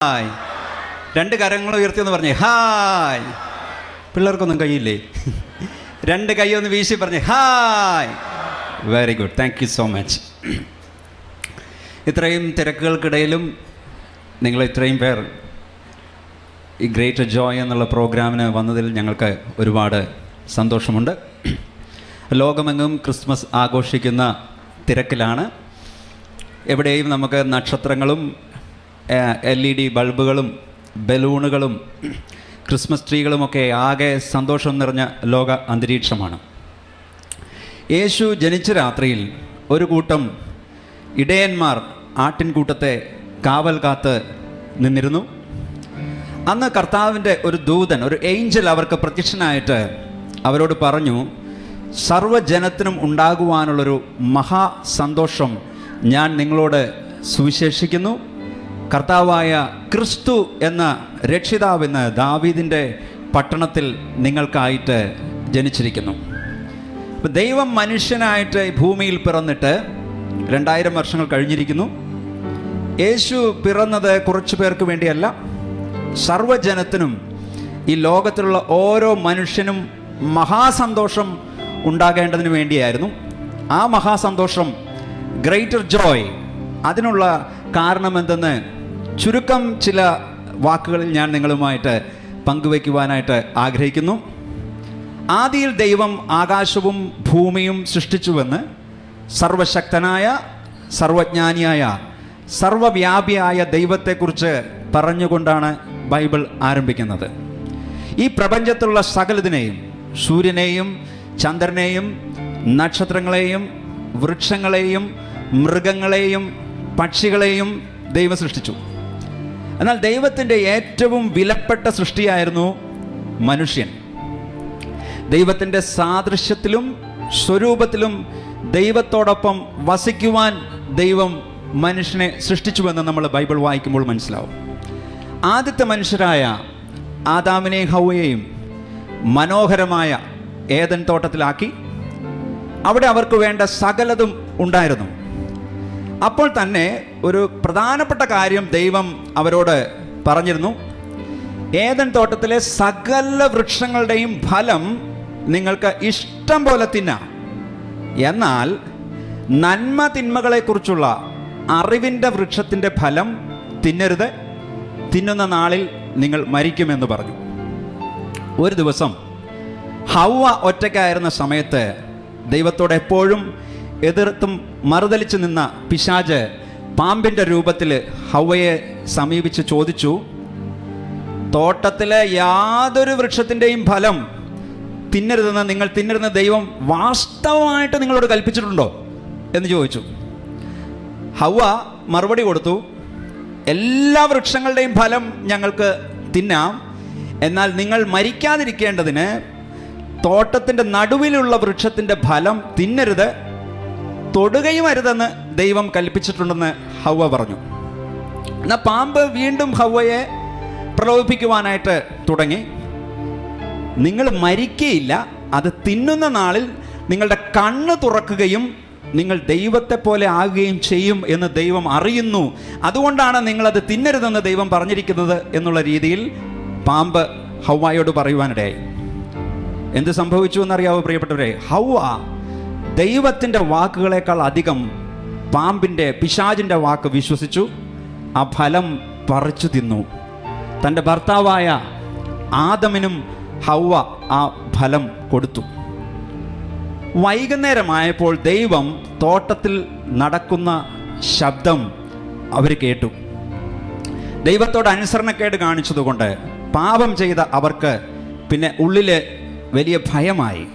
Hi. രണ്ട് കരങ്ങൾ ഉയർത്തിയെന്ന് പറഞ്ഞേ ഹായ്. പിള്ളേർക്കൊന്നും കൈയില്ലേ? രണ്ട് കൈ ഒന്ന് വീശി പറഞ്ഞേ hi. Very good, thank you so much. ഇത്രയും തിരക്കുകൾക്കിടയിലും നിങ്ങൾ ഇത്രയും പേർ ഈ ഗ്രേറ്റ് ജോയ് എന്നുള്ള പ്രോഗ്രാമിന് വന്നതിൽ ഞങ്ങൾക്ക് ഒരുപാട് സന്തോഷമുണ്ട്. ലോകമെങ്ങും ക്രിസ്മസ് ആഘോഷിക്കുന്ന തിരക്കിലാണ്. എവിടെയും നമുക്ക് നക്ഷത്രങ്ങളും LED ബൾബുകളും ബലൂണുകളും ക്രിസ്മസ് ട്രീകളുമൊക്കെ ആകെ സന്തോഷം നിറഞ്ഞ ലോക അന്തരീക്ഷമാണ്. യേശു ജനിച്ച രാത്രിയിൽ ഒരു കൂട്ടം ഇടയന്മാർ ആട്ടിൻകൂട്ടത്തെ കാവൽ കാത്ത് നിന്നിരുന്നു. അന്ന് കർത്താവിൻ്റെ ഒരു ദൂതൻ, ഒരു ഏഞ്ചൽ അവർക്ക് പ്രത്യക്ഷനായിട്ട് അവരോട് പറഞ്ഞു, സർവ്വജനത്തിനും ഉണ്ടാകുവാനുള്ളൊരു മഹാസന്തോഷം ഞാൻ നിങ്ങളോട് സുവിശേഷിക്കുന്നു. കർത്താവായ ക്രിസ്തു എന്ന രക്ഷിതാവെന്ന് ദാവീദിൻ്റെ പട്ടണത്തിൽ നിങ്ങൾക്കായിട്ട് ജനിച്ചിരിക്കുന്നു. അപ്പോൾ ദൈവം മനുഷ്യനായിട്ട് ഭൂമിയിൽ പിറന്നിട്ട് 2000 വർഷങ്ങൾ കഴിഞ്ഞിരിക്കുന്നു. യേശു പിറന്നത് കുറച്ചു പേർക്ക് വേണ്ടിയല്ല, സർവ്വജനത്തിനും, ഈ ലോകത്തിലുള്ള ഓരോ മനുഷ്യനും മഹാസന്തോഷം ഉണ്ടാകേണ്ടതിന് വേണ്ടിയായിരുന്നു. ആ മഹാസന്തോഷം, ഗ്രേറ്റർ ജോയ്, അതിനുള്ള കാരണമെന്തെന്ന് ചുരുക്കം ചില വാക്കുകളിൽ ഞാൻ നിങ്ങളുമായിട്ട് പങ്കുവയ്ക്കുവാനായിട്ട് ആഗ്രഹിക്കുന്നു. ആദിയിൽ ദൈവം ആകാശവും ഭൂമിയും സൃഷ്ടിച്ചുവെന്ന് സർവശക്തനായ, സർവജ്ഞാനിയായ, സർവവ്യാപിയായ ദൈവത്തെക്കുറിച്ച് പറഞ്ഞുകൊണ്ടാണ് ബൈബിൾ ആരംഭിക്കുന്നത്. ഈ പ്രപഞ്ചത്തിലുള്ള സകലതിനെയും, സൂര്യനെയും ചന്ദ്രനെയും നക്ഷത്രങ്ങളെയും വൃക്ഷങ്ങളെയും മൃഗങ്ങളെയും പക്ഷികളെയും ദൈവം സൃഷ്ടിച്ചു. എന്നാൽ ദൈവത്തിൻ്റെ ഏറ്റവും വിലപ്പെട്ട സൃഷ്ടിയായിരുന്നു മനുഷ്യൻ. ദൈവത്തിൻ്റെ സാദൃശ്യത്തിലും സ്വരൂപത്തിലും ദൈവത്തോടൊപ്പം വസിക്കുവാൻ ദൈവം മനുഷ്യനെ സൃഷ്ടിച്ചുവെന്ന് നമ്മൾ ബൈബിൾ വായിക്കുമ്പോൾ മനസ്സിലാവും. ആദ്യത്തെ മനുഷ്യരായ ആദാമിനെയും ഹവ്വയെയും മനോഹരമായ ഏദൻ തോട്ടത്തിലാക്കി. അവിടെ അവർക്ക് വേണ്ട സകലതും ഉണ്ടായിരുന്നു. അപ്പോൾ തന്നെ ഒരു പ്രധാനപ്പെട്ട കാര്യം ദൈവം അവരോട് പറഞ്ഞിരുന്നു. ഏദൻ തോട്ടത്തിലെ സകല വൃക്ഷങ്ങളുടെയും ഫലം നിങ്ങൾക്ക് ഇഷ്ടം പോലെ തിന്നാം, എന്നാൽ നന്മ തിന്മകളെക്കുറിച്ചുള്ള അറിവിൻ്റെ വൃക്ഷത്തിൻ്റെ ഫലം തിന്നരുത്, തിന്നുന്ന നാളിൽ നിങ്ങൾ മരിക്കുമെന്ന് പറഞ്ഞു. ഒരു ദിവസം ഹവ്വ ഒറ്റയ്ക്കായിരുന്ന സമയത്ത് ദൈവത്തോട് എപ്പോഴും എതിർത്തും മറുതലിച്ച് നിന്ന പിശാച് പാമ്പിൻ്റെ രൂപത്തിൽ ഹവ്വയെ സമീപിച്ച് ചോദിച്ചു, തോട്ടത്തിലെ യാതൊരു വൃക്ഷത്തിൻ്റെയും ഫലം തിന്നരുതെന്ന് നിങ്ങൾ തിന്നരുതെന്ന് ദൈവം വാസ്തവമായിട്ട് നിങ്ങളോട് കൽപ്പിച്ചിട്ടുണ്ടോ എന്ന് ചോദിച്ചു. ഹവ്വ മറുപടി കൊടുത്തു, എല്ലാ വൃക്ഷങ്ങളുടെയും ഫലം ഞങ്ങൾക്ക് തിന്നാം, എന്നാൽ നിങ്ങൾ മരിക്കാതിരിക്കേണ്ടതിന് തോട്ടത്തിൻ്റെ നടുവിലുള്ള വൃക്ഷത്തിൻ്റെ ഫലം തിന്നരുത്, തൊടുകയും അരുതെന്ന് ദൈവം കൽപ്പിച്ചിട്ടുണ്ടെന്ന് ഹവ്വ പറഞ്ഞു. എന്നാൽ പാമ്പ് വീണ്ടും ഹവ്വയെ പ്രലോഭിപ്പിക്കുവാനായിട്ട് തുടങ്ങി. നിങ്ങൾ മരിക്കയില്ല, അത് തിന്നുന്ന നാളിൽ നിങ്ങളുടെ കണ്ണ് തുറക്കുകയും നിങ്ങൾ ദൈവത്തെ പോലെ ആകുകയും ചെയ്യും എന്ന് ദൈവം അറിയുന്നു, അതുകൊണ്ടാണ് നിങ്ങളത് തിന്നരുതെന്ന് ദൈവം പറഞ്ഞിരിക്കുന്നത് എന്നുള്ള രീതിയിൽ പാമ്പ് ഹവ്വയോട് പറയുവാനിടയായി. എന്ത് സംഭവിച്ചു എന്നറിയാവോ പ്രിയപ്പെട്ടവരെ? ഹവ്വ ദൈവത്തിൻ്റെ വാക്കുകളേക്കാൾ അധികം പാമ്പിൻ്റെ, പിശാചിൻ്റെ വാക്ക് വിശ്വസിച്ചു. ആ ഫലം പറിച്ചു തിന്നു. തൻ്റെ ഭർത്താവായ ആദമിനും ഹവ്വ ആ ഫലം കൊടുത്തു. വൈകുന്നേരമായപ്പോൾ ദൈവം തോട്ടത്തിൽ നടക്കുന്ന ശബ്ദം അവർ കേട്ടു. ദൈവത്തോട് അനുസരണക്കേട് കാണിച്ചതുകൊണ്ട് പാപം ചെയ്ത അവർക്ക് പിന്നെ ഉള്ളിൽ വലിയ ഭയമായി.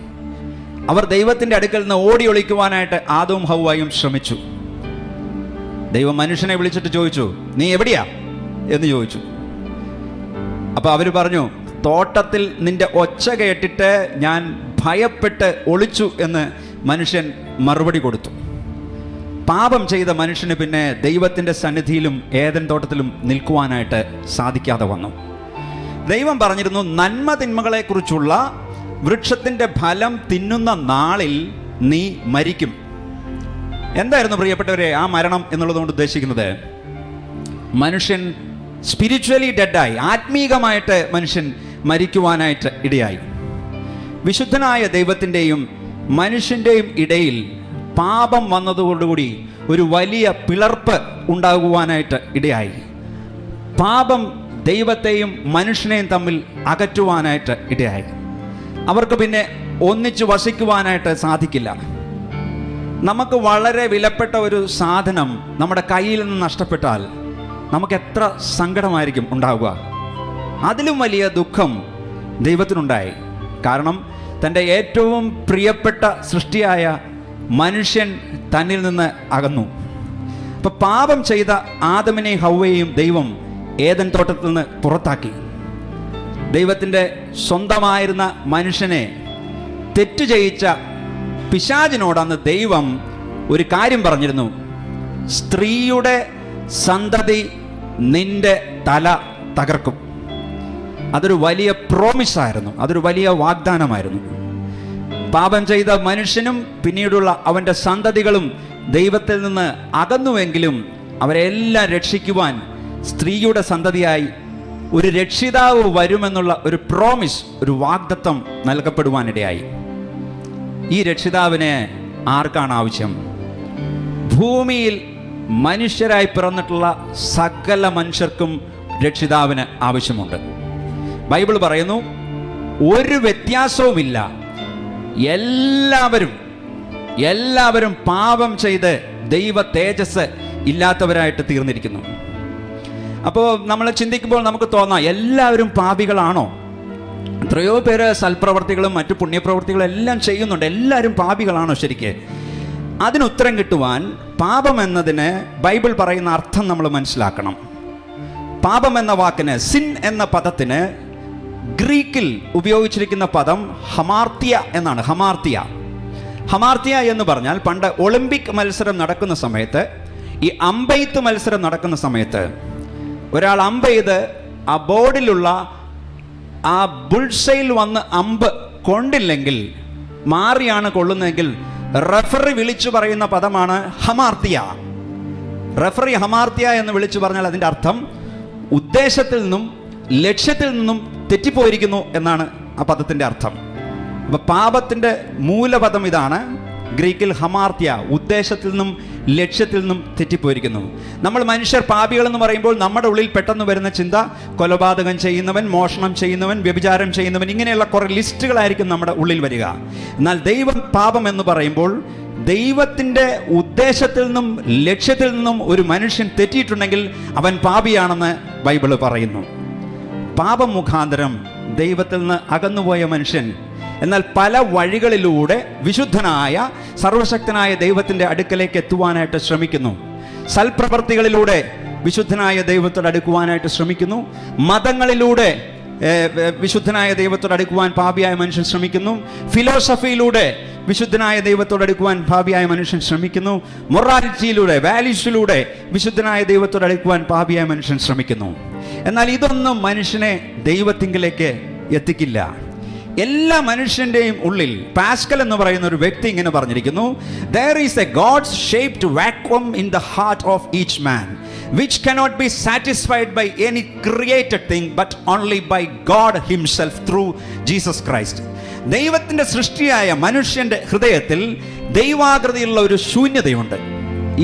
അവർ ദൈവത്തിൻ്റെ അടുക്കൽ നിന്ന് ഓടി ഒളിക്കുവാനായിട്ട് ആദവും ഹവ്വയും ശ്രമിച്ചു. ദൈവം മനുഷ്യനെ വിളിച്ചിട്ട് ചോദിച്ചു, നീ എവിടെയാ എന്ന് ചോദിച്ചു. അപ്പോൾ അവർ പറഞ്ഞു, തോട്ടത്തിൽ നിന്റെ ഒച്ച കേട്ടിട്ട് ഞാൻ ഭയപ്പെട്ട് ഒളിച്ചു എന്ന് മനുഷ്യൻ മറുപടി കൊടുത്തു. പാപം ചെയ്ത മനുഷ്യന് പിന്നെ ദൈവത്തിൻ്റെ സന്നിധിയിലും ഏദൻ തോട്ടത്തിലും നിൽക്കുവാനായിട്ട് സാധിക്കാതെ വന്നു. ദൈവം പറഞ്ഞിരുന്നു, നന്മ തിന്മകളെക്കുറിച്ചുള്ള വൃക്ഷത്തിൻ്റെ ഫലം തിന്നുന്ന നാളിൽ നീ മരിക്കും. എന്തായിരുന്നു പ്രിയപ്പെട്ടവരെ ആ മരണം എന്നുള്ളതുകൊണ്ട് ഉദ്ദേശിക്കുന്നത്? മനുഷ്യൻ സ്പിരിച്വലി ഡെഡായി, ആത്മീകമായിട്ട് മനുഷ്യൻ മരിക്കുവാനായിട്ട് ഇടയായി. വിശുദ്ധനായ ദൈവത്തിൻ്റെയും മനുഷ്യൻ്റെയും ഇടയിൽ പാപം വന്നതോടുകൂടി ഒരു വലിയ പിളർപ്പ് ഉണ്ടാകുവാനായിട്ട് ഇടയായി. പാപം ദൈവത്തെയും മനുഷ്യനെയും തമ്മിൽ അകറ്റുവാനായിട്ട് ഇടയായി. അവർക്ക് പിന്നെ ഒന്നിച്ച് വസിക്കുവാനായിട്ട് സാധിക്കില്ല. നമുക്ക് വളരെ വിലപ്പെട്ട ഒരു സാധനം നമ്മുടെ കയ്യിൽ നിന്ന് നഷ്ടപ്പെട്ടാൽ നമുക്ക് എത്ര സങ്കടമായിരിക്കും ഉണ്ടാവുക. അതിലും വലിയ ദുഃഖം ദൈവത്തിനുണ്ടായി. കാരണം തൻ്റെ ഏറ്റവും പ്രിയപ്പെട്ട സൃഷ്ടിയായ മനുഷ്യൻ തന്നിൽ നിന്ന് അകന്നു. അപ്പം പാപം ചെയ്ത ആദമിനെയും ഹവ്വയെയും ദൈവം ഏദൻ തോട്ടത്തിൽ നിന്ന് പുറത്താക്കി. ദൈവത്തിൻ്റെ സ്വന്തമായിരുന്ന മനുഷ്യനെ തെറ്റു ചെയ്യിച്ച പിശാചിനോടന്ന് ദൈവം ഒരു കാര്യം പറഞ്ഞിരുന്നു: സ്ത്രീയുടെ സന്തതി നിന്റെ തല തകർക്കും. അതൊരു വലിയ പ്രോമിസായിരുന്നു, അതൊരു വലിയ വാഗ്ദാനമായിരുന്നു. പാപം ചെയ്ത മനുഷ്യനും പിന്നീടുള്ള അവൻ്റെ സന്തതികളും ദൈവത്തിൽ നിന്ന് അകന്നുവെങ്കിലും അവരെല്ലാം രക്ഷിക്കുവാൻ സ്ത്രീയുടെ സന്തതിയായി ഒരു രക്ഷിതാവ് വരുമെന്നുള്ള ഒരു പ്രോമിസ്, ഒരു വാഗ്ദത്തം നൽകപ്പെടുവാനിടയായി. ഈ രക്ഷിതാവിനെ ആർക്കാണ് ആവശ്യം? ഭൂമിയിൽ മനുഷ്യരായി പിറന്നിട്ടുള്ള സകല മനുഷ്യർക്കും രക്ഷിതാവിന് ആവശ്യമുണ്ട്. ബൈബിൾ പറയുന്നു, ഒരു വ്യത്യാസവുമില്ല, എല്ലാവരും പാപം ചെയ്ത് ദൈവ തേജസ് ഇല്ലാത്തവരായിട്ട് തീർന്നിരിക്കുന്നു. അപ്പോൾ നമ്മൾ ചിന്തിക്കുമ്പോൾ നമുക്ക് തോന്നാം, എല്ലാവരും പാപികളാണോ? എത്രയോ പേര് സൽപ്രവർത്തികളും മറ്റു പുണ്യപ്രവർത്തികളും എല്ലാം ചെയ്യുന്നുണ്ട്. എല്ലാവരും പാപികളാണോ ശരിക്ക്? അതിനുത്തരം കിട്ടുവാൻ പാപം എന്നതിന് ബൈബിൾ പറയുന്ന അർത്ഥം നമ്മൾ മനസ്സിലാക്കണം. പാപം എന്ന വാക്കിന്, സിൻ എന്ന പദത്തിന് ഗ്രീക്കിൽ ഉപയോഗിച്ചിരിക്കുന്ന പദം ഹമാർത്തിയ എന്നാണ്. ഹമാർത്തിയ എന്ന് പറഞ്ഞാൽ, പണ്ട് ഒളിമ്പിക് മത്സരം നടക്കുന്ന സമയത്ത്, ഈ അമ്പെയ്ത്ത് മത്സരം നടക്കുന്ന സമയത്ത് ഒരാൾ അമ്പെയ്ത് ആ ബോർഡിലുള്ള ആ ബുൾസൈൽ വന്ന് അമ്പ് കൊണ്ടില്ലെങ്കിൽ, മാറിയാണ് കൊള്ളുന്നതെങ്കിൽ റഫറി വിളിച്ചു പറയുന്ന പദമാണ് ഹമാർത്തിയ. റഫറി ഹമാർത്തിയ എന്ന് വിളിച്ചു പറഞ്ഞാൽ അതിൻ്റെ അർത്ഥം ഉദ്ദേശത്തിൽ നിന്നും ലക്ഷ്യത്തിൽ നിന്നും തെറ്റിപ്പോയിരിക്കുന്നു എന്നാണ് ആ പദത്തിൻ്റെ അർത്ഥം. അപ്പോൾ പാപത്തിൻ്റെ മൂലപദം ഇതാണ്, ഗ്രീക്കിൽ ഹമാർത്തിയ, ഉദ്ദേശത്തിൽ നിന്നും ലക്ഷ്യത്തിൽ നിന്നും തെറ്റിപ്പോയിരിക്കുന്നു. നമ്മൾ മനുഷ്യർ പാപികളെന്ന് പറയുമ്പോൾ നമ്മുടെ ഉള്ളിൽ പെട്ടെന്ന് വരുന്ന ചിന്ത, കൊലപാതകം ചെയ്യുന്നവൻ, മോഷണം ചെയ്യുന്നവൻ, വ്യഭിചാരം ചെയ്യുന്നവൻ, ഇങ്ങനെയുള്ള കുറേ ലിസ്റ്റുകളായിരിക്കും നമ്മുടെ ഉള്ളിൽ വരിക. എന്നാൽ ദൈവം പാപം എന്ന് പറയുമ്പോൾ ദൈവത്തിൻ്റെ ഉദ്ദേശത്തിൽ നിന്നും ലക്ഷ്യത്തിൽ നിന്നും ഒരു മനുഷ്യൻ തെറ്റിയിട്ടുണ്ടെങ്കിൽ അവൻ പാപിയാണെന്ന് ബൈബിള് പറയുന്നു. പാപം മുഖാന്തരം ദൈവത്തിൽ നിന്ന് അകന്നുപോയ മനുഷ്യൻ എന്നാൽ പല വഴികളിലൂടെ വിശുദ്ധനായ സർവശക്തനായ ദൈവത്തിൻ്റെ അടുക്കലേക്ക് എത്തുവാനായിട്ട് ശ്രമിക്കുന്നു. സൽപ്രവർത്തികളിലൂടെ വിശുദ്ധനായ ദൈവത്തോട് അടുക്കുവാനായിട്ട് ശ്രമിക്കുന്നു. മതങ്ങളിലൂടെ വിശുദ്ധനായ ദൈവത്തോട് അടുക്കുവാൻ പാപിയായ മനുഷ്യൻ ശ്രമിക്കുന്നു. ഫിലോസഫിയിലൂടെ വിശുദ്ധനായ ദൈവത്തോട് അടുക്കുവാൻ പാപിയായ മനുഷ്യൻ ശ്രമിക്കുന്നു. മൊറാലിറ്റിയിലൂടെ, വാല്യൂസിലൂടെ വിശുദ്ധനായ ദൈവത്തോട് അടുക്കുവാൻ പാപിയായ മനുഷ്യൻ ശ്രമിക്കുന്നു. എന്നാൽ ഇതൊന്നും മനുഷ്യനെ ദൈവത്തിങ്കിലേക്ക് എത്തിക്കില്ല. എല്ലാ മനുഷ്യൻ്റെയും ഉള്ളിൽ പാസ്കൽ എന്ന് പറയുന്ന ഒരു വ്യക്തി ഇങ്ങനെ പറഞ്ഞിരിക്കുന്നു: there is a God's shaped vacuum in the heart of each man which cannot be satisfied by any created thing but only by God himself through Jesus Christ. ദൈവത്തിൻ്റെ സൃഷ്ടിയായ മനുഷ്യൻ്റെ ഹൃദയത്തിൽ ദൈവാകൃതിയുള്ള ഒരു ശൂന്യതയുണ്ട്.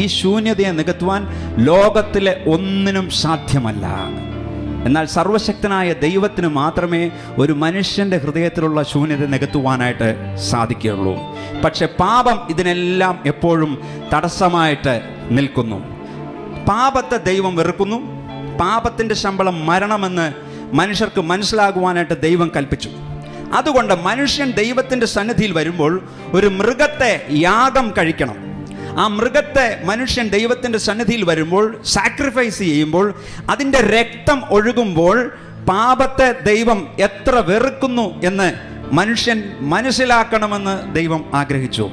ഈ ശൂന്യതയെ നികത്തുവാൻ ലോകത്തിലെ ഒന്നിനും സാധ്യമല്ല. എന്നാൽ സർവശക്തനായ ദൈവത്തിന് മാത്രമേ ഒരു മനുഷ്യൻ്റെ ഹൃദയത്തിലുള്ള ശൂന്യത നികത്തുവാനായിട്ട് സാധിക്കുകയുള്ളൂ. പക്ഷെ പാപം ഇതിനെല്ലാം എപ്പോഴും തടസ്സമായിട്ട് നിൽക്കുന്നു. പാപത്തെ ദൈവം വെറുക്കുന്നു. പാപത്തിൻ്റെ ശമ്പളം മരണമെന്ന് മനുഷ്യർക്ക് മനസ്സിലാകുവാനായിട്ട് ദൈവം കൽപ്പിച്ചു. അതുകൊണ്ട് മനുഷ്യൻ ദൈവത്തിൻ്റെ സന്നിധിയിൽ വരുമ്പോൾ ഒരു മൃഗത്തെ യാഗം കഴിക്കണം. ആ മൃഗത്തെ മനുഷ്യൻ ദൈവത്തിൻ്റെ സന്നിധിയിൽ വരുമ്പോൾ സാക്രിഫൈസ് ചെയ്യുമ്പോൾ, അതിൻ്റെ രക്തം ഒഴുകുമ്പോൾ പാപത്തെ ദൈവം എത്ര വെറുക്കുന്നു എന്ന് മനുഷ്യൻ മനസ്സിലാക്കണമെന്ന് ദൈവം ആഗ്രഹിച്ചു.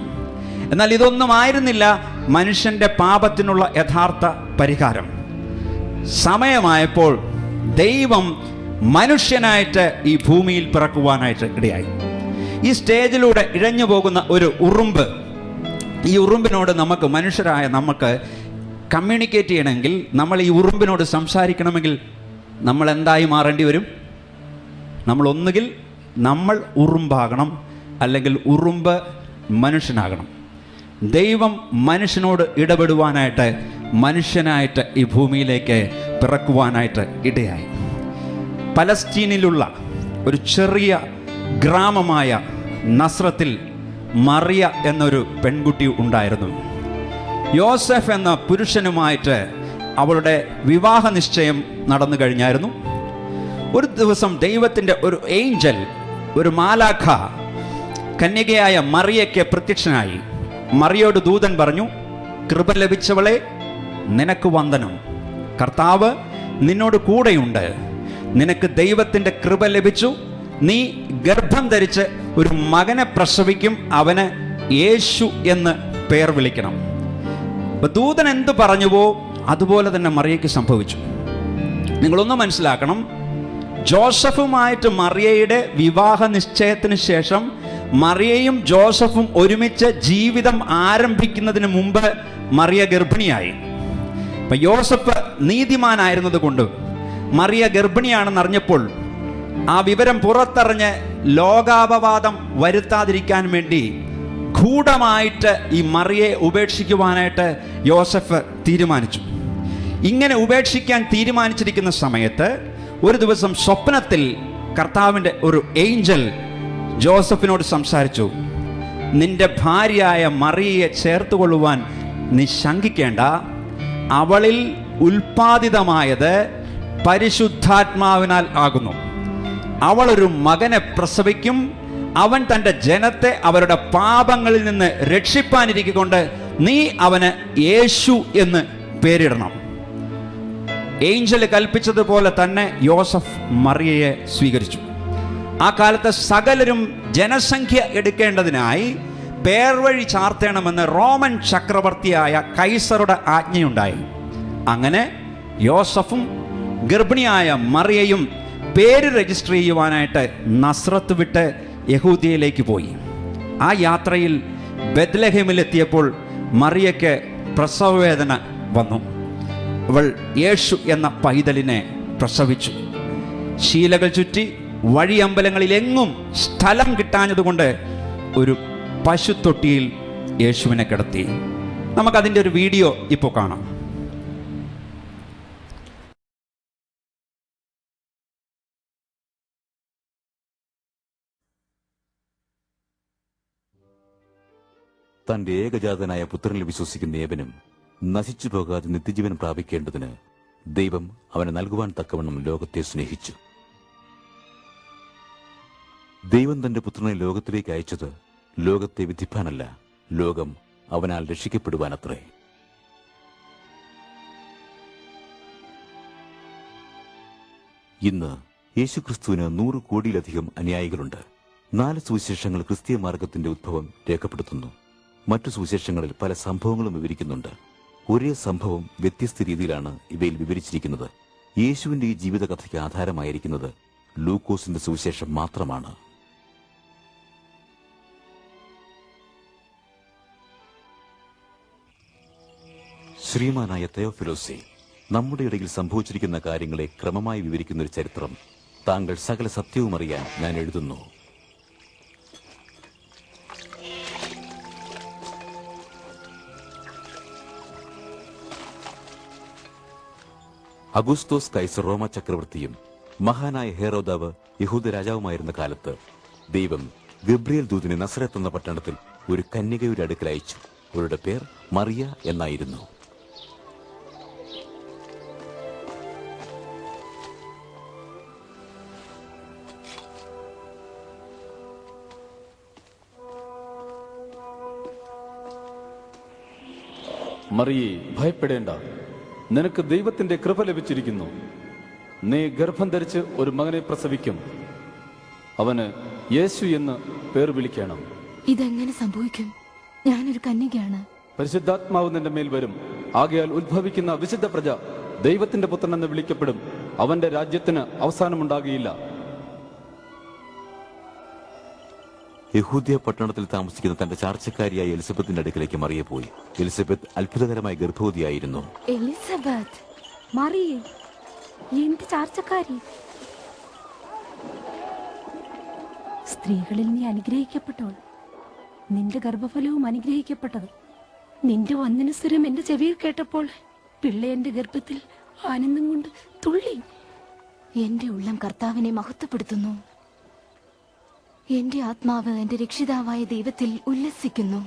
എന്നാൽ ഇതൊന്നും ആയിരുന്നില്ല മനുഷ്യൻ്റെ പാപത്തിനുള്ള യഥാർത്ഥ പരിഹാരം. സമയമായപ്പോൾ ദൈവം മനുഷ്യനായിട്ട് ഈ ഭൂമിയിൽ പിറക്കുവാനായിട്ട് ഇടയായി. ഈ സ്റ്റേജിലൂടെ ഇഴഞ്ഞു പോകുന്ന ഒരു ഉറുമ്പ്, ഈ ഉറുമ്പിനോട് നമുക്ക്, മനുഷ്യരായ നമുക്ക് കമ്മ്യൂണിക്കേറ്റ് ചെയ്യണമെങ്കിൽ, നമ്മൾ ഈ ഉറുമ്പിനോട് സംസാരിക്കണമെങ്കിൽ നമ്മൾ എന്തായി മാറേണ്ടി വരും? നമ്മൾ ഒന്നുകിൽ നമ്മൾ ഉറുമ്പാകണം, അല്ലെങ്കിൽ ഉറുമ്പ് മനുഷ്യനാകണം. ദൈവം മനുഷ്യനോട് ഇടപെടുവാനായിട്ട്, മനുഷ്യനായിട്ട് ഈ ഭൂമിയിലേക്ക് പിറക്കുവാനായിട്ട് ഇടയായി. പലസ്തീനിലുള്ള ഒരു ചെറിയ ഗ്രാമമായ നസ്രത്തിൽ മറിയ എന്നൊരു പെൺകുട്ടി ഉണ്ടായിരുന്നു. യോസഫ് എന്ന പുരുഷനുമായിട്ട് അവളുടെ വിവാഹ നിശ്ചയം നടന്നു കഴിഞ്ഞായിരുന്നു. ഒരു ദിവസം ദൈവത്തിൻ്റെ ഒരു ഏഞ്ചൽ, ഒരു മാലാഖ കന്യകയായ മറിയയ്ക്ക് പ്രത്യക്ഷനായി. മറിയോട് ദൂതൻ പറഞ്ഞു, കൃപ ലഭിച്ചവളെ, നിനക്ക് വന്ദനം, കർത്താവ് നിന്നോട് കൂടെയുണ്ട്, നിനക്ക് ദൈവത്തിൻ്റെ കൃപ ലഭിച്ചു, നീ ഗർഭം ധരിച്ച് ഒരു മകനെ പ്രസവിക്കും, അവന് യേശു എന്ന് പേർ വിളിക്കണം. അപ്പൊ ദൂതൻ എന്ത് പറഞ്ഞുവോ അതുപോലെ തന്നെ മറിയയ്ക്ക് സംഭവിച്ചു. നിങ്ങളൊന്ന് മനസ്സിലാക്കണം, ജോസഫുമായിട്ട് മറിയയുടെ വിവാഹ നിശ്ചയത്തിന് ശേഷം മറിയയും ജോസഫും ഒരുമിച്ച് ജീവിതം ആരംഭിക്കുന്നതിന് മുമ്പ് മറിയ ഗർഭിണിയായി. അപ്പൊ യോസഫ് നീതിമാനായിരുന്നത് കൊണ്ട് മറിയ ഗർഭിണിയാണെന്ന് അറിഞ്ഞപ്പോൾ ആ വിവരം പുറത്തറിഞ്ഞ് ലോകാപവാദം വരുത്താതിരിക്കാൻ വേണ്ടി ഗൂഢമായിട്ട് ഈ മറിയെ ഉപേക്ഷിക്കുവാനായിട്ട് യോസഫ് തീരുമാനിച്ചു. ഇങ്ങനെ ഉപേക്ഷിക്കാൻ തീരുമാനിച്ചിരിക്കുന്ന സമയത്ത് ഒരു ദിവസം സ്വപ്നത്തിൽ കർത്താവിൻ്റെ ഒരു ഏഞ്ചൽ ജോസഫിനോട് സംസാരിച്ചു. നിന്റെ ഭാര്യയായ മറിയയെ ചേർത്തുകൊള്ളുവാൻ നീ ശങ്കിക്കേണ്ട, അവളിൽ ഉൽപ്പാദിതമായത് പരിശുദ്ധാത്മാവിനാൽ ആകുന്നു. അവളൊരു മകനെ പ്രസവിക്കും, അവൻ തൻ്റെ ജനത്തെ അവരുടെ പാപങ്ങളിൽ നിന്ന് രക്ഷിപ്പാനിരിക്കൊണ്ട് നീ അവന് യേശു എന്ന് പേരിടണം. ഏഞ്ചൽ കൽപ്പിച്ചതുപോലെ തന്നെ യോസഫ് മറിയയെ സ്വീകരിച്ചു. ആ കാലത്ത് സകലരും ജനസംഖ്യ എടുക്കേണ്ടതിനായി പേർവഴി ചാർത്തേണമെന്ന് റോമൻ ചക്രവർത്തിയായ കൈസറുടെ ആജ്ഞയുണ്ടായി. അങ്ങനെ യോസഫും ഗർഭിണിയായ മറിയയും പേര് രജിസ്റ്റർ ചെയ്യുവാനായിട്ട് നസ്രത്ത് വിട്ട് യഹൂദിയയിലേക്ക് പോയി. ആ യാത്രയിൽ ബെത്ലഹേമിലെത്തിയപ്പോൾ മറിയയ്ക്ക് പ്രസവവേദന വന്നു. അവൾ യേശു എന്ന പൈതലിനെ പ്രസവിച്ചു. ശീലകൾ ചുറ്റി വഴിയമ്പലങ്ങളിലെങ്ങും സ്ഥലം കിട്ടാഞ്ഞതുകൊണ്ട് ഒരു പശുത്തൊട്ടിയിൽ യേശുവിനെ കിടത്തി. നമുക്കതിൻ്റെ ഒരു വീഡിയോ ഇപ്പോൾ കാണാം. തന്റെ ഏകജാതനായ പുത്രനിൽ വിശ്വസിക്കുന്ന ഏവനും നശിച്ചു പോകാതെ നിത്യജീവൻ പ്രാപിക്കേണ്ടതിന് ദൈവം അവനെ നൽകുവാൻ തക്കവണ്ണം ലോകത്തെ സ്നേഹിച്ചു. ദൈവം തന്റെ പുത്രനെ ലോകത്തിലേക്ക് അയച്ചത് ലോകത്തെ വിധിപ്പാനല്ല, ലോകം അവനാൽ രക്ഷിക്കപ്പെടുവാനത്രേ. ഇന്ന് യേശുക്രിസ്തുവിന് 100 കോടിയിലധികം അനുയായികളുണ്ട്. 4 സുവിശേഷങ്ങൾ ക്രിസ്തീയ മാർഗത്തിന്റെ ഉദ്ഭവം രേഖപ്പെടുത്തുന്നു. മറ്റു സുവിശേഷങ്ങളിൽ പല സംഭവങ്ങളും വിവരിക്കുന്നുണ്ട്. ഒരേ സംഭവം വ്യത്യസ്ത രീതിയിലാണ് ഇവയിൽ വിവരിച്ചിരിക്കുന്നത്. യേശുവിന്റെ ഈ ജീവിതകഥയ്ക്ക് ആധാരമായിരിക്കുന്നത് ലൂക്കോസിന്റെ സുവിശേഷം മാത്രമാണ്. ശ്രീമാനായ തെയോഫിലോസേ, നമ്മുടെ ഇടയിൽ സംഭവിച്ചിരിക്കുന്ന കാര്യങ്ങളെ ക്രമമായി വിവരിക്കുന്ന ഒരു ചരിത്രം താങ്കൾ സകല സത്യവും അറിയാൻ ഞാൻ എഴുതുന്നു. അഗുസ്തോസ് കൈസർ റോമ ചക്രവർത്തിയും മഹാനായ ഹെറോദാവ് യഹൂദ രാജാവുമായിരുന്ന കാലത്ത് ദൈവം ഗബ്രിയേൽ ദൂതനെ നസറത്ത് എന്ന പട്ടണത്തിൽ ഒരു കന്യകയുടെ അടുക്കൽ അയച്ചു. അവരുടെ പേർ മറിയ എന്നായിരുന്നു. മറിയേ, ഭയപ്പെടേണ്ട, നിനക്ക് ദൈവത്തിന്റെ കൃപ ലഭിച്ചിരിക്കുന്നു. നീ ഗർഭം ധരിച്ച് ഒരു മകനെ പ്രസവിക്കും, അവന് യേശു എന്ന് പേർ വിളിക്കണം. ഇതെങ്ങനെ സംഭവിക്കും? ഞാനൊരു കന്യകയാണ്. പരിശുദ്ധാത്മാവ് നിന്റെ മേൽ വരും. ആകയാൽ ഉദ്ഭവിക്കുന്ന വിശുദ്ധ പ്രജ ദൈവത്തിന്റെ പുത്രൻ എന്ന് വിളിക്കപ്പെടും. അവന്റെ രാജ്യത്തിന് അവസാനമുണ്ടാകുകയില്ല. യഹൂദ്യ പട്ടണത്തിൽ താമസിക്കുന്ന തന്റെ ചാർച്ചക്കാരിയായ എലിസബത്തിന്റെ അടുക്കലേക്ക് മറിയ പോയി. എലിസബത്ത് അത്ഭുതകരമായ ഗർഭവതിയായിരുന്നു. എലിസബത്ത്, മറിയ, എന്റെ ചാർച്ചക്കാരി, സ്ത്രീകളിൽ നീ അനുഗ്രഹിക്കപ്പെട്ടവൾ, നിന്റെ ഗർഭഫലവും അനുഗ്രഹിക്കപ്പെട്ടത്. നിന്റെ വന്ദനസ്വരം എന്റെ ചെവിയിൽ കേട്ടപ്പോൾ പിള്ള എന്റെ ഗർഭത്തിൽ ആനന്ദം കൊണ്ട് തുള്ളി. എന്റെ ഉള്ളം കർത്താവിനെ മഹത്വപ്പെടുത്തുന്നു. എന്റെ ആത്മാവ് എന്റെ രക്ഷിതാവായ ദൈവത്തിൽ ഉല്ലസിക്കുന്നു.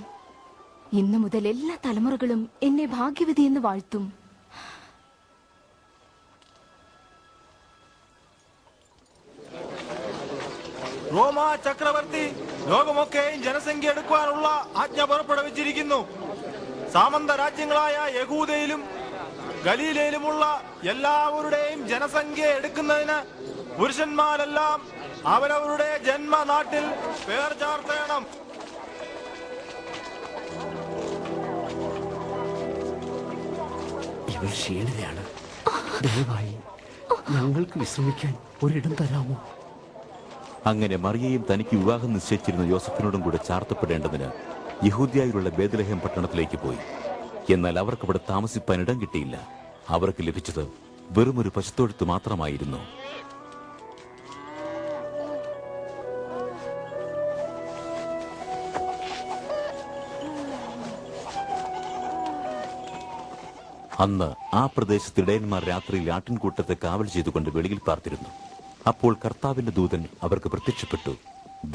ഇന്നു മുതൽ എല്ലാ തലമുറകളും എന്നെ ഭാഗ്യവതി എന്ന് വാഴ്ത്തും. റോമാ ചക്രവർത്തി ലോകമൊക്കെയും ജനസംഖ്യ എടുക്കുവാനുള്ള ആജ്ഞ പുറപ്പെടുവിച്ചിരിക്കുന്നു. സാമന്ത രാജ്യങ്ങളായ യഹൂദയിലും ഗലീലയിലുമുള്ള എല്ലാവരുടെയും ജനസംഖ്യ എടുക്കുന്നതിന് പുരുഷന്മാരെല്ലാം അവരവരുടെ ജന്മനാട്ടിൽ പേർ ചാർത്തണം. ഇവർ ക്ഷീണിതയാണ്. ദയവായി ഞങ്ങൾക്ക് വിശ്രമിക്കാൻ ഒരിടം തരാമോ? അങ്ങനെ മറിയയും തനിക്ക് വിവാഹം നിശ്ചയിച്ചിരുന്ന യോസഫിനോടും കൂടെ ചാർത്തപ്പെടേണ്ടതിന് യഹൂദ്യയിലുള്ള ബേത്ലഹേം പട്ടണത്തിലേക്ക് പോയി. എന്നാൽ അവർക്ക് അവിടെ താമസിപ്പാൻ ഇടം കിട്ടിയില്ല. അവർക്ക് ലഭിച്ചത് വെറുമൊരു പശുത്തൊഴുത്ത് മാത്രമായിരുന്നു. അന്ന് ആ പ്രദേശത്ത് ഇടയന്മാർ രാത്രിയിൽ ആട്ടിൻകൂട്ടത്തെ കാവൽ ചെയ്തുകൊണ്ട് വെളിയിൽ പാർത്തിരുന്നു. അപ്പോൾ കർത്താവിന്റെ ദൂതൻ അവർക്ക് പ്രത്യക്ഷപ്പെട്ടു.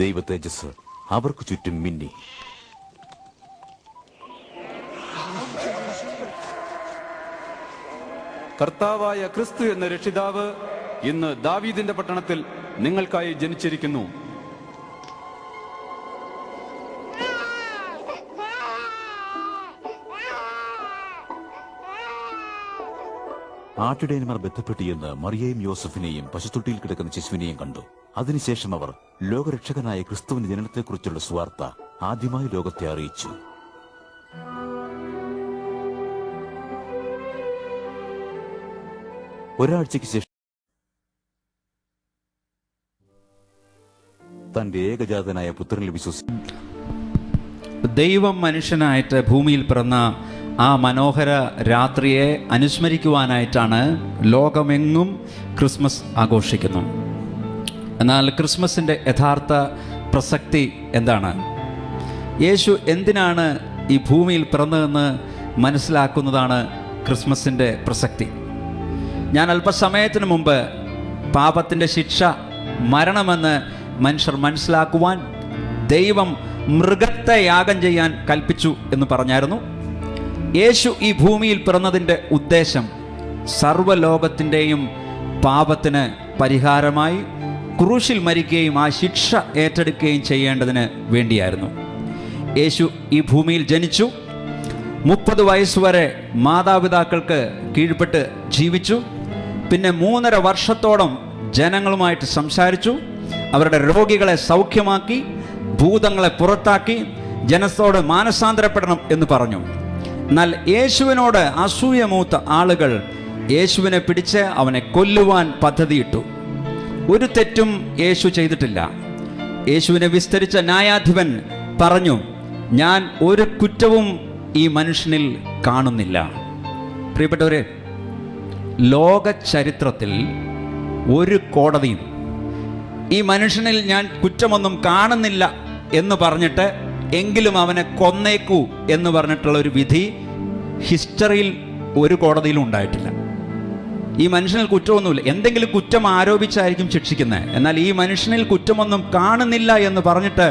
ദൈവ തേജസ് അവർക്ക് ചുറ്റും മിന്നി. കർത്താവായ ക്രിസ്തു എന്ന രക്ഷിതാവ് ഇന്ന് ദാവീദിന്റെ പട്ടണത്തിൽ നിങ്ങൾക്കായി ജനിച്ചിരിക്കുന്നു. ആട്ടിടയന്മാർ ബന്ധപ്പെട്ട് എന്ന് മറിയയും യോസഫിനെയും പശുത്തൊട്ടിയിൽ കിടക്കുന്ന ശിശുവിനെയും കണ്ടു. അതിനുശേഷം അവർ ലോകരക്ഷകനായ ക്രിസ്തുവിന്റെ ജനനത്തെക്കുറിച്ചുള്ള സുവാർത്ത ആദ്യമായി ലോകത്തെ അറിയിച്ചു. ഒരാഴ്ചയ്ക്ക് ശേഷം തന്റെ ഏകജാതനായ പുത്രനിൽ വിശ്വസിച്ചു. ദൈവം മനുഷ്യനായിട്ട് ഭൂമിയിൽ പിറന്ന ആ മനോഹര രാത്രിയെ അനുസ്മരിക്കുവാനായിട്ടാണ് ലോകമെങ്ങും ക്രിസ്മസ് ആഘോഷിക്കുന്നു. എന്നാൽ ക്രിസ്മസിൻ്റെ യഥാർത്ഥ പ്രസക്തി എന്താണ്? യേശു എന്തിനാണ് ഈ ഭൂമിയിൽ പിറന്നതെന്ന് മനസ്സിലാക്കുന്നതാണ് ക്രിസ്മസിൻ്റെ പ്രസക്തി. ഞാൻ അല്പസമയത്തിന് മുമ്പ് പാപത്തിൻ്റെ ശിക്ഷ മരണമെന്ന് മനുഷ്യർ മനസ്സിലാക്കുവാൻ ദൈവം മൃഗത്തെ യാഗം ചെയ്യാൻ കൽപ്പിച്ചു എന്ന് പറഞ്ഞായിരുന്നു. യേശു ഈ ഭൂമിയിൽ പിറന്നതിൻ്റെ ഉദ്ദേശം സർവ്വലോകത്തിൻ്റെയും പാപത്തിന് പരിഹാരമായി ക്രൂശിൽ മരിക്കുകയും ആ ശിക്ഷ ഏറ്റെടുക്കുകയും ചെയ്യേണ്ടതിന് വേണ്ടിയായിരുന്നു. യേശു ഈ ഭൂമിയിൽ ജനിച്ചു. 30 വയസ്സുവരെ മാതാപിതാക്കൾക്ക് കീഴ്പ്പെട്ട് ജീവിച്ചു. പിന്നെ 3.5 വർഷത്തോളം ജനങ്ങളുമായിട്ട് സംസാരിച്ചു. അവരുടെ രോഗികളെ സൗഖ്യമാക്കി, ഭൂതങ്ങളെ പുറത്താക്കി, ജനത്തോട് മാനസാന്തരപ്പെടണം എന്ന് പറഞ്ഞു. എന്നാൽ യേശുവിനോട് അസൂയമൂത്ത ആളുകൾ യേശുവിനെ പിടിച്ച് അവനെ കൊല്ലുവാൻ പദ്ധതിയിട്ടു. ഒരു തെറ്റും യേശു ചെയ്തിട്ടില്ല. യേശുവിനെ വിസ്തരിച്ച ന്യായാധിപൻ പറഞ്ഞു, ഞാൻ ഒരു കുറ്റവും ഈ മനുഷ്യനിൽ കാണുന്നില്ല. പ്രിയപ്പെട്ടവരെ, ലോക ചരിത്രത്തിൽ ഒരു കോടതിയും ഈ മനുഷ്യനിൽ ഞാൻ കുറ്റമൊന്നും കാണുന്നില്ല എന്ന് പറഞ്ഞിട്ട് എങ്കിലും അവനെ കൊന്നേക്കൂ എന്ന് പറഞ്ഞിട്ടുള്ള ഒരു വിധി ഹിസ്റ്ററിയിൽ ഒരു കോടതിയിലും ഉണ്ടായിട്ടില്ല. ഈ മനുഷ്യനിൽ കുറ്റമൊന്നുമില്ല, എന്തെങ്കിലും കുറ്റം ആരോപിച്ചായിരിക്കും ശിക്ഷിക്കുന്നത്. എന്നാൽ ഈ മനുഷ്യനിൽ കുറ്റമൊന്നും കാണുന്നില്ല എന്ന് പറഞ്ഞിട്ട്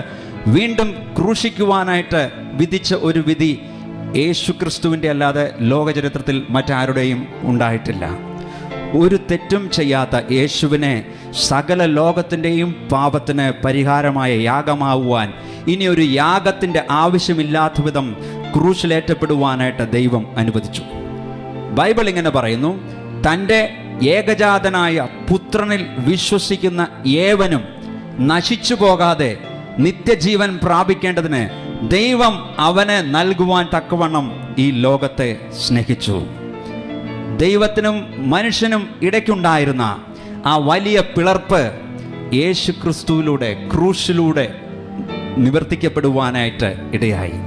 വീണ്ടും ക്രൂശിക്കുവാനായിട്ട് വിധിച്ച ഒരു വിധി യേശു ക്രിസ്തുവിൻ്റെ അല്ലാതെ ലോകചരിത്രത്തിൽ മറ്റാരുടെയും ഉണ്ടായിട്ടില്ല. ഒരു തെറ്റും ചെയ്യാത്ത യേശുവിനെ സകല ലോകത്തിൻ്റെയും പാപത്തിന് പരിഹാരമായ യാഗമാവുവാൻ ഇനി ഒരു യാഗത്തിൻ്റെ ആവശ്യമില്ലാത്ത വിധം ക്രൂശിലേറ്റപ്പെടുവാനായിട്ട് ദൈവം അനുവദിച്ചു. ബൈബിൾ ഇങ്ങനെ പറയുന്നു, തൻ്റെ ഏകജാതനായ പുത്രനിൽ വിശ്വസിക്കുന്ന ഏവനും നശിച്ചു പോകാതെ നിത്യജീവൻ പ്രാപിക്കേണ്ടതിന് ദൈവം അവന് നൽകുവാൻ തക്കവണ്ണം ഈ ലോകത്തെ സ്നേഹിച്ചു. ദൈവത്തിനും മനുഷ്യനും ഇടയ്ക്കുണ്ടായിരുന്ന ആ വലിയ പിളർപ്പ് യേശു ക്രിസ്തുവിലൂടെ ക്രൂശിലൂടെ നിവർത്തിക്കപ്പെടുവാനായിട്ട് ഇടയായി.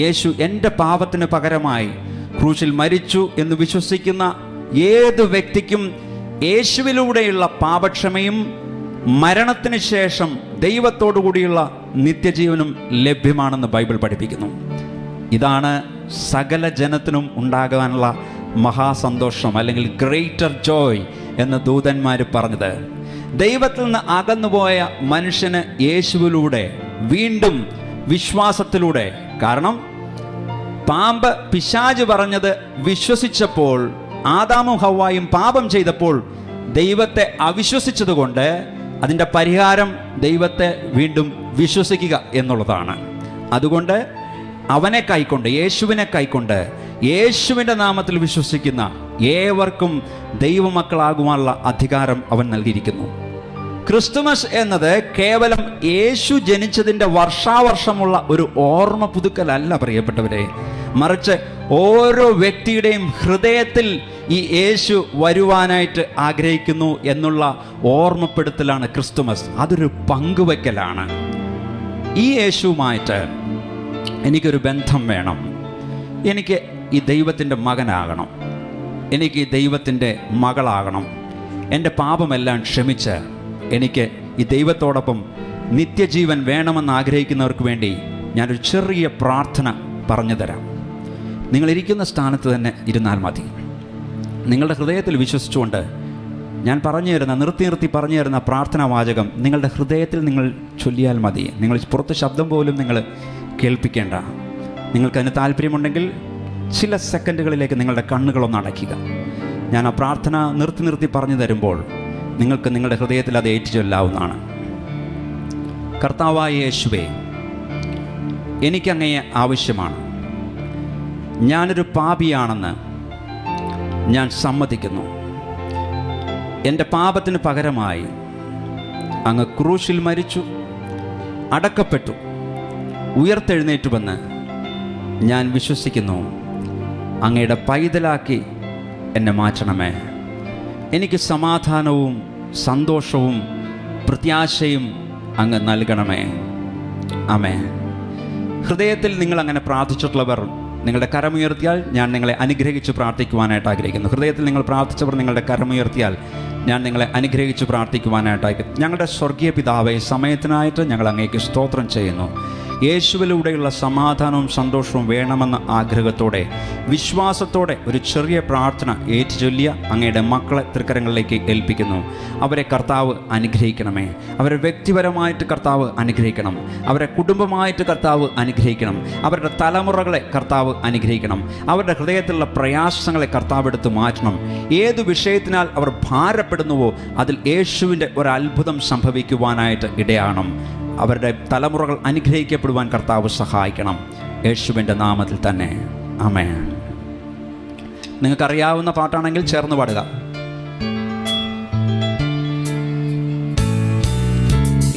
യേശു എൻ്റെ പാപത്തിന് പകരമായി ക്രൂശിൽ മരിച്ചു എന്ന് വിശ്വസിക്കുന്ന ഏത് വ്യക്തിക്കും യേശുവിലൂടെയുള്ള പാപക്ഷമയും മരണത്തിന് ശേഷം ദൈവത്തോടു കൂടിയുള്ള നിത്യജീവനും ലഭ്യമാണെന്ന് ബൈബിൾ പഠിപ്പിക്കുന്നു. ഇതാണ് സകല ജനത്തിനും ഉണ്ടാകാനുള്ള മഹാസന്തോഷം, അല്ലെങ്കിൽ ഗ്രേറ്റർ ജോയ് എന്ന് ദൂതന്മാർ പറഞ്ഞത്. ദൈവത്തിൽ നിന്ന് അകന്നുപോയ മനുഷ്യന് യേശുവിലൂടെ വീണ്ടും വിശ്വാസത്തിലൂടെ, കാരണം പാമ്പ് പിശാച് പറഞ്ഞത് വിശ്വസിച്ചപ്പോൾ, ആദാമും ഹവ്വായും പാപം ചെയ്തപ്പോൾ ദൈവത്തെ അവിശ്വസിച്ചതുകൊണ്ട് അതിൻ്റെ പരിഹാരം ദൈവത്തെ വീണ്ടും വിശ്വസിക്കുക എന്നുള്ളതാണ്. അതുകൊണ്ട് അവനെ കൈക്കൊണ്ട്, യേശുവിനെ കൈക്കൊണ്ട്, യേശുവിൻ്റെ നാമത്തിൽ വിശ്വസിക്കുന്ന ഏവർക്കും ദൈവമക്കളാകുവാനുള്ള അധികാരം അവൻ നൽകിയിരിക്കുന്നു. ക്രിസ്തുമസ് എന്നത് കേവലം യേശു ജനിച്ചതിൻ്റെ വർഷാവർഷമുള്ള ഒരു ഓർമ്മ പുതുക്കലല്ല പ്രിയപ്പെട്ടവരെ, മറിച്ച് ഓരോ വ്യക്തിയുടെയും ഹൃദയത്തിൽ ഈ യേശു വരുവാനായിട്ട് ആഗ്രഹിക്കുന്നു എന്നുള്ള ഓർമ്മപ്പെടുത്തലാണ് ക്രിസ്തുമസ്. അതൊരു പങ്കുവെക്കലാണ്. ഈ യേശുവുമായിട്ട് എനിക്കൊരു ബന്ധം വേണം, എനിക്ക് ഈ ദൈവത്തിൻ്റെ മകനാകണം, എനിക്ക് ഈ ദൈവത്തിൻ്റെ മകളാകണം, എൻ്റെ പാപമെല്ലാം ക്ഷമിച്ച് എനിക്ക് ഈ ദൈവത്തോടൊപ്പം നിത്യജീവൻ വേണമെന്ന് ആഗ്രഹിക്കുന്നവർക്ക് വേണ്ടി ഞാനൊരു ചെറിയ പ്രാർത്ഥന പറഞ്ഞു തരാം. നിങ്ങളിരിക്കുന്ന സ്ഥാനത്ത് തന്നെ ഇരുന്നാൽ മതി. നിങ്ങളുടെ ഹൃദയത്തിൽ വിശ്വസിച്ചുകൊണ്ട് ഞാൻ പറഞ്ഞു തരുന്ന, നിർത്തി പറഞ്ഞു തരുന്ന പ്രാർത്ഥനാ വാചകം നിങ്ങളുടെ ഹൃദയത്തിൽ നിങ്ങൾ ചൊല്ലിയാൽ മതി. നിങ്ങൾ പുറത്ത് ശബ്ദം പോലും നിങ്ങൾ കേൾപ്പിക്കേണ്ട. നിങ്ങൾക്കതിന് താല്പര്യമുണ്ടെങ്കിൽ ചില സെക്കൻഡുകളിലേക്ക് നിങ്ങളുടെ കണ്ണുകളൊന്ന് അടയ്ക്കുക. ഞാൻ ആ പ്രാർത്ഥന നിർത്തി പറഞ്ഞു തരുമ്പോൾ നിങ്ങൾക്ക് നിങ്ങളുടെ ഹൃദയത്തിൽ അത് ഏറ്റുചൊല്ലാവുന്നതാണ്. കർത്താവായ യേശുവേ, എനിക്കങ്ങയെ ആവശ്യമാണ്. ഞാനൊരു പാപിയാണെന്ന് ഞാൻ സമ്മതിക്കുന്നു. എൻ്റെ പാപത്തിന് പകരമായി അങ്ങ് ക്രൂശിൽ മരിച്ചു, അടക്കപ്പെട്ടു, ഉയർത്തെഴുന്നേറ്റുവെന്ന് ഞാൻ വിശ്വസിക്കുന്നു. അങ്ങയുടെ പൈതലാക്കി എന്നെ മാറ്റണമേ. എനിക്ക് സമാധാനവും സന്തോഷവും പ്രത്യാശയും അങ്ങ് നൽകണമേ. ആമേൻ. ഹൃദയത്തിൽ നിങ്ങൾ അങ്ങനെ പ്രാർത്ഥിച്ചിട്ടുള്ളവർ നിങ്ങളുടെ കരമുയർത്തിയാൽ ഞാൻ നിങ്ങളെ അനുഗ്രഹിച്ച് പ്രാർത്ഥിക്കുവാനായിട്ട് ആഗ്രഹിക്കുന്നു. ഹൃദയത്തിൽ നിങ്ങൾ പ്രാർത്ഥിച്ചവർ നിങ്ങളുടെ കരമുയർത്തിയാൽ ഞാൻ നിങ്ങളെ അനുഗ്രഹിച്ച് പ്രാർത്ഥിക്കുവാനായിട്ടായിരിക്കും. ഞങ്ങളുടെ സ്വർഗീയ പിതാവേ, സമയത്തിനായിട്ട് ഞങ്ങൾ അങ്ങേക്ക് സ്തോത്രം ചെയ്യുന്നു. യേശുവിലൂടെയുള്ള സമാധാനവും സന്തോഷവും വേണമെന്ന ആഗ്രഹത്തോടെ, വിശ്വാസത്തോടെ ഒരു ചെറിയ പ്രാർത്ഥന ഏറ്റുചൊല്ലിയ അങ്ങയുടെ മക്കളെ തൃക്കരങ്ങളിലേക്ക് ഏൽപ്പിക്കുന്നു. അവരെ കർത്താവ് അനുഗ്രഹിക്കണമേ. അവരെ വ്യക്തിപരമായിട്ട് കർത്താവ് അനുഗ്രഹിക്കണം. അവരെ കുടുംബമായിട്ട് കർത്താവ് അനുഗ്രഹിക്കണം. അവരുടെ തലമുറകളെ കർത്താവ് അനുഗ്രഹിക്കണം. അവരുടെ ഹൃദയത്തിലുള്ള പ്രയാസങ്ങളെ കർത്താവ് എടുത്ത് മാറ്റണം. ഏതു വിഷയത്തിനാൽ അവർ ഭാരപ്പെടുന്നുവോ അതിൽ യേശുവിൻ്റെ ഒരു അത്ഭുതം സംഭവിക്കുവാനായിട്ട് ഇടയാകണം. അവരുടെ തലമുറകൾ അനുഗ്രഹിക്കപ്പെടുവാൻ കർത്താവ് സഹായിക്കണം. യേശുവിൻ്റെ നാമത്തിൽ തന്നെ ആമേൻ. നിങ്ങൾക്കറിയാവുന്ന പാട്ടാണെങ്കിൽ ചേർന്ന് പാടുക.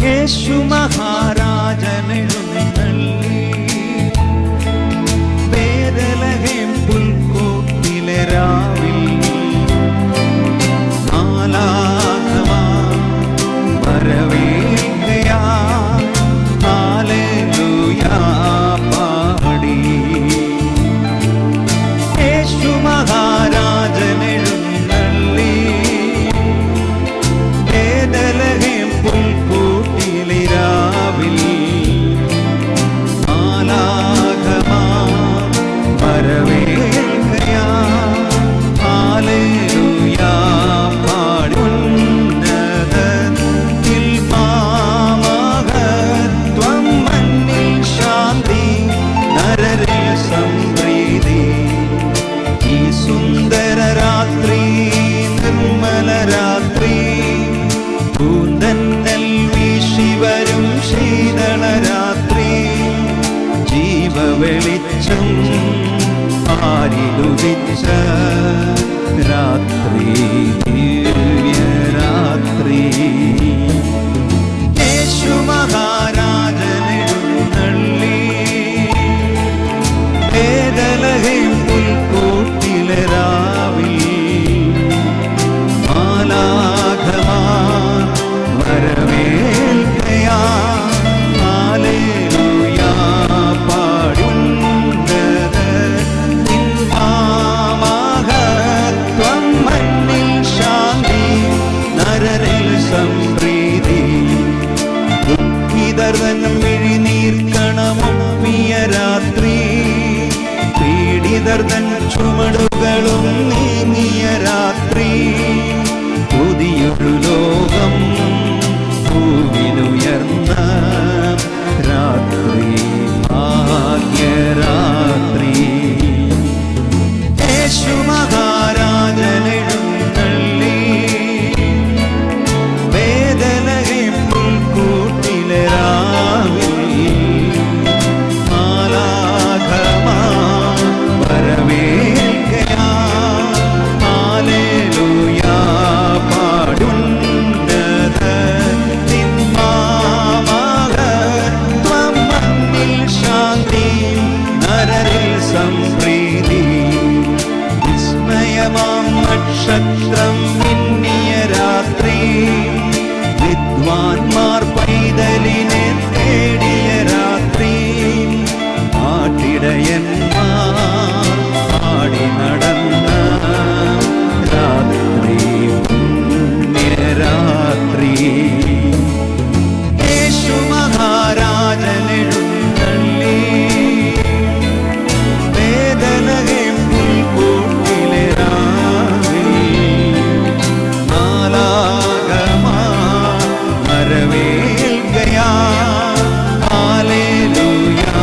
യേശു മഹാരാജനെഴുന്നള്ളി ബേത്ലഹേം പുൽക്കൂട്ടിലെ രാവിൽ മാലാഖമാർ വരവേൽക്കയാ ഹല്ലേലൂയാ പാടി. യേശു മഹാരാജനെഴുന്നള്ളി ബേത്ലഹേം പുൽക്കൂട്ടിലെ രാവിൽ മാലാഖമാർ വരവേൽക്കയാ ഹല്ലേലൂയാ പാടി. ഉന്നതത്തിൽ മഹത്വം, മണ്ണിൽ ശാന്തി, നരരിൽ സംപ്രീതി. ഈ സുന്ദര രാത്രി, നിർമ്മല രാത്രി, പൂന്തന്നൽ വീശി വരും ശീതള രാത്രി, ജീവവെളിച്ചം ആരിലുദിച്ച രാത്രി, ദിവ്യരാത്രി. യേശു മഹാരാജനെഴുന്നള്ളി ബേത്ലഹേം പുൽക്കൂട്ടിലെ രാവിൽ മാലാഖമാർ വരവേൽക്കയാ ഹല്ലേലൂയാ പാടി. ഉന്നതത്തിൽ മഹത്വം, മണ്ണിൽ ശാന്തി, സംപ്രീതി. ദുഃഖിതർതൻ മിഴിനീർക്കണമൊപ്പിയ രാത്രി, പീഡിതർതൻ ചുമടുകളും നീങ്ങിയ രാത്രി. പുതിയൊരു ലോകം ഭൂവിലുയർന്ന രാത്രി, ഭാഗ്യരാത്രി. യേശു മഹാരാജനെഴുന്നള്ളി വേദനഹേം പുൽക്കൂട്ടിലെ രാവിൽ. മാലാഖമാർ വരവേൽക്കയാൽ ഹല്ലേലൂയാ പാടുന്നതത്തിൻ മഹത്വം. മണ്ണിൽ ശാന്തി, നരരിൽ സംപ്രീതി. വിസ്മയമാം നക്ഷത്രം മിന്നിയ രാത്രി, വിദ്വാൻമാർ പൈതലിനെ തേടിയ രാത്രി. ആട്ടിടയന്മാർ പാടി നടന്ന രാത്രി, പുണ്യരാത്രി. യേശു മഹാരാജനെഴുന്നള്ളി വേദനഹേം പുൽക്കൂട്ടിലെ രാവിൽ. മാലാഖമാർ വരവേൽക്കയാൽ ഹല്ലേലൂയാ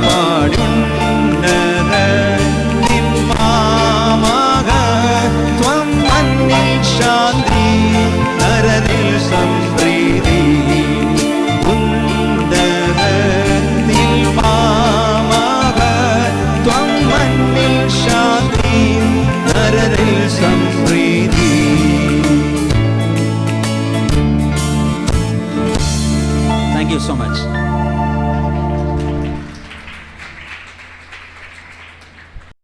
പാടുന്നതത്തിൻ മഹത്വം. മണ്ണിൽ ശാന്തി, നരരിൽ സംപ്രീതി. ഉന്നതത്തിൽ മഹത്വം, മണ്ണിൽ ശാന്തി, നരരിൽ Sampriti. Thank you so much.